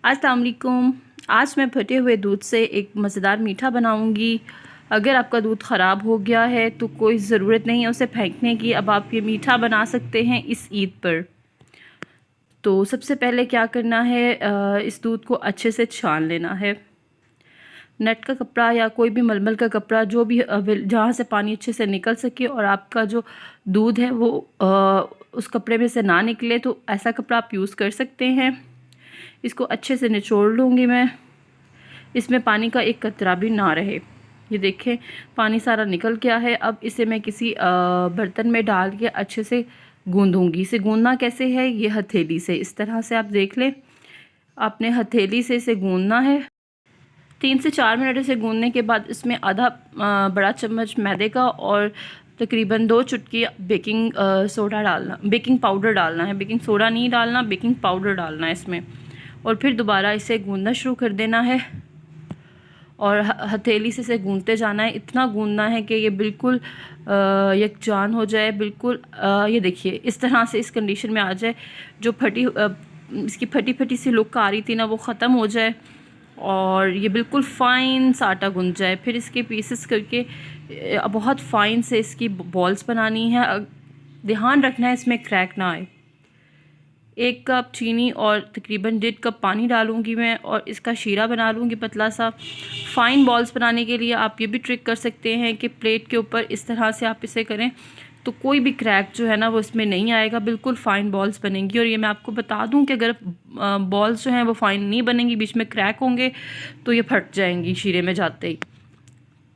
अस्सलाम वालेकुम। आज मैं फटे हुए दूध से एक मज़ेदार मीठा बनाऊंगी। अगर आपका दूध ख़राब हो गया है तो कोई ज़रूरत नहीं है उसे फेंकने की। अब आप ये मीठा बना सकते हैं इस ईद पर। तो सबसे पहले क्या करना है, इस दूध को अच्छे से छान लेना है। नेट का कपड़ा या कोई भी मलमल का कपड़ा, जो भी जहाँ से पानी अच्छे से निकल सके और आपका जो दूध है वो उस कपड़े में से ना निकले, तो ऐसा कपड़ा आप यूज़ कर सकते हैं। इसको अच्छे से निचोड़ लूँगी मैं, इसमें पानी का एक कतरा भी ना रहे। ये देखें पानी सारा निकल गया है। अब इसे मैं किसी बर्तन में डाल के अच्छे से गूंदूंगी। इसे गूंदना कैसे है, ये हथेली से, इस तरह से आप देख लें, आपने हथेली से इसे गूंदना है। 3 से 4 मिनट इसे गूंदने के बाद इसमें आधा बड़ा चम्मच मैदे का और तकरीबन 2 चुटकी बेकिंग सोडा डालना, बेकिंग पाउडर डालना है। बेकिंग सोडा नहीं डालना, बेकिंग पाउडर डालना है इसमें। और फिर दोबारा इसे गूंदना शुरू कर देना है और हथेली से इसे गूंदते जाना है। इतना गूंदना है कि ये बिल्कुल यकजान हो जाए, बिल्कुल ये देखिए इस तरह से इस कंडीशन में आ जाए। जो इसकी फटी फटी सी लुक आ रही थी ना, वो ख़त्म हो जाए और ये बिल्कुल फ़ाइन सा आटा गूंद जाए। फिर इसके पीसेस करके बहुत फ़ाइन से इसकी बॉल्स बनानी है। ध्यान रखना है इसमें क्रैक ना आए। 1 कप चीनी और तकरीबन 1.5 कप पानी डालूंगी मैं और इसका शीरा बना लूँगी पतला सा। फ़ाइन बॉल्स बनाने के लिए आप ये भी ट्रिक कर सकते हैं कि प्लेट के ऊपर इस तरह से आप इसे करें तो कोई भी क्रैक जो है ना वो इसमें नहीं आएगा, बिल्कुल फ़ाइन बॉल्स बनेंगी। और ये मैं आपको बता दूं कि अगर बॉल्स जो हैं वो फ़ाइन नहीं बनेंगी, बीच में क्रैक होंगे तो ये फट जाएंगी शीरे में जाते ही।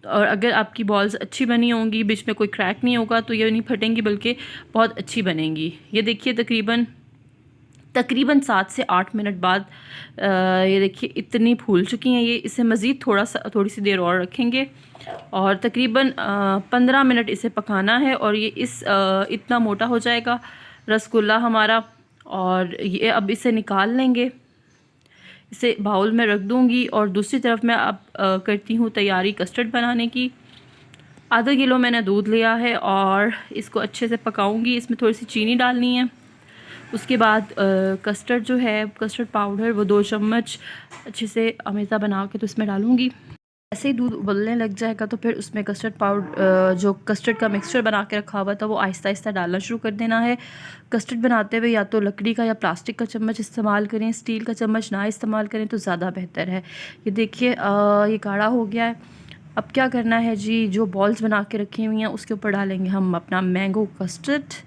और अगर आपकी बॉल्स अच्छी बनी होंगी, बीच में कोई क्रैक नहीं होगा, तो ये नहीं फटेंगी बल्कि बहुत अच्छी बनेंगी। ये देखिए तकरीबन 7 से 8 मिनट बाद ये देखिए इतनी फूल चुकी हैं ये। इसे मज़ीद थोड़ी सी देर और रखेंगे और तकरीबन 15 मिनट इसे पकाना है और ये इतना मोटा हो जाएगा रसगुल्ला हमारा। और ये अब इसे निकाल लेंगे, इसे बाउल में रख दूँगी। और दूसरी तरफ मैं अब करती हूँ तैयारी कस्टर्ड बनाने की। आधा किलो मैंने दूध लिया है और इसको अच्छे से पकाऊंगी। इसमें थोड़ी सी चीनी डालनी है। उसके बाद कस्टर्ड जो है, कस्टर्ड पाउडर, वो 2 चम्मच अच्छे से अमेज़ा बना के तो इसमें डालूँगी। ऐसे ही दूध उबलने लग जाएगा तो फिर उसमें कस्टर्ड पाउडर, जो कस्टर्ड का मिक्सचर बना के रखा हुआ था, वो आहिस्ता आहिस्ता डालना शुरू कर देना है। कस्टर्ड बनाते हुए या तो लकड़ी का या प्लास्टिक का चम्मच इस्तेमाल करें, स्टील का चम्मच ना इस्तेमाल करें तो ज़्यादा बेहतर है। ये देखिए ये गाढ़ा हो गया है। अब क्या करना है जी, जो बॉल्स बना के रखी हुई हैं उसके ऊपर डालेंगे हम अपना मैंगो कस्टर्ड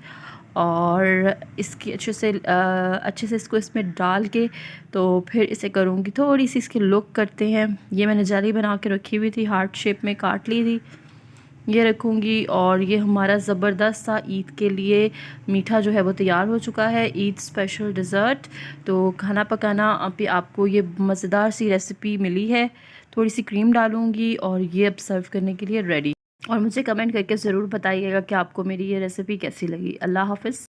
और इसकी अच्छे से इसको इसमें डाल के तो फिर इसे करूँगी थोड़ी सी इसकी लुक करते हैं। ये मैंने जेली बना के रखी हुई थी, हार्ट शेप में काट ली थी, ये रखूँगी। और ये हमारा ज़बरदस्त सा ईद के लिए मीठा जो है वो तैयार हो चुका है, ईद स्पेशल डिज़र्ट। तो खाना पकाना अभी आपको ये मज़ेदार सी रेसिपी मिली है। थोड़ी सी क्रीम डालूँगी और ये अब सर्व करने के लिए रेडी। और मुझे कमेंट करके ज़रूर बताइएगा कि आपको मेरी ये रेसिपी कैसी लगी। अल्लाह हाफ़िज़।